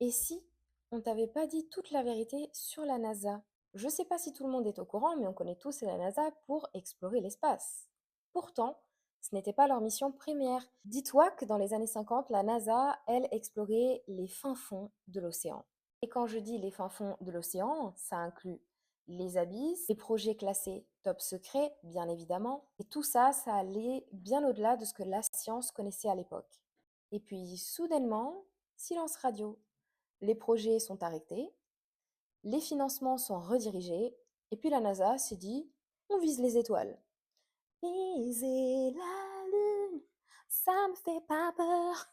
Et si on t'avait pas dit toute la vérité sur la NASA? Je sais pas si tout le monde est au courant, mais on connaît tous la NASA pour explorer l'espace. Pourtant, ce n'était pas leur mission première. Dis-toi que dans les années 50, la NASA, elle, explorait les fins fonds de l'océan. Et quand je dis les fins fonds de l'océan, ça inclut les abysses, les projets classés top secret, bien évidemment. Et tout ça, ça allait bien au-delà de ce que la science connaissait à l'époque. Et puis, soudainement, silence radio. Les projets sont arrêtés, les financements sont redirigés, et puis la NASA s'est dit, on vise les étoiles. Viser la lune, ça me fait pas peur.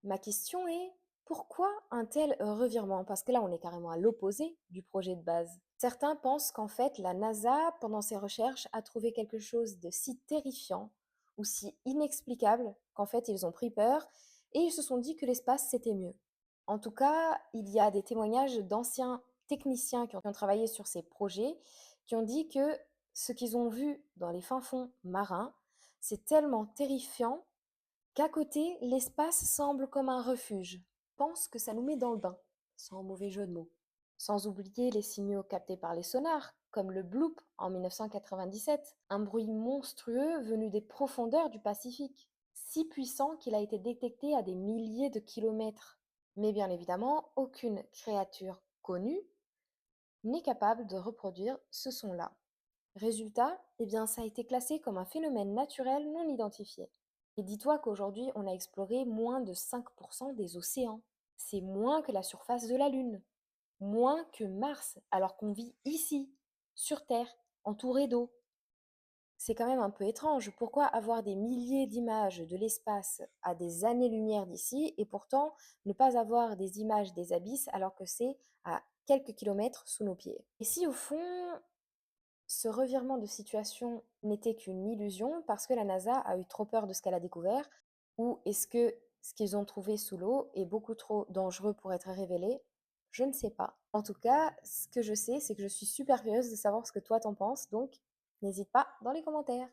Ma question est, pourquoi un tel revirement? Parce que là, on est carrément à l'opposé du projet de base. Certains pensent qu'en fait, la NASA, pendant ses recherches, a trouvé quelque chose de si terrifiant ou si inexplicable qu'en fait, ils ont pris peur et ils se sont dit que l'espace, c'était mieux. En tout cas, il y a des témoignages d'anciens techniciens qui ont travaillé sur ces projets qui ont dit que ce qu'ils ont vu dans les fins fonds marins, c'est tellement terrifiant qu'à côté, l'espace semble comme un refuge. Pense que ça nous met dans le bain, sans mauvais jeu de mots. Sans oublier les signaux captés par les sonars, comme le bloop en 1997, un bruit monstrueux venu des profondeurs du Pacifique, si puissant qu'il a été détecté à des milliers de kilomètres. Mais bien évidemment, aucune créature connue n'est capable de reproduire ce son-là. Résultat, eh bien, ça a été classé comme un phénomène naturel non identifié. Et dis-toi qu'aujourd'hui, on a exploré moins de 5% des océans. C'est moins que la surface de la Lune, moins que Mars, alors qu'on vit ici, sur Terre, entouré d'eau. C'est quand même un peu étrange. Pourquoi avoir des milliers d'images de l'espace à des années-lumière d'ici et pourtant ne pas avoir des images des abysses alors que c'est à quelques kilomètres sous nos pieds? Et si au fond, ce revirement de situation n'était qu'une illusion parce que la NASA a eu trop peur de ce qu'elle a découvert? Ou est-ce que ce qu'ils ont trouvé sous l'eau est beaucoup trop dangereux pour être révélé? Je ne sais pas. En tout cas, ce que je sais, c'est que je suis super curieuse de savoir ce que toi t'en penses, donc n'hésite pas dans les commentaires.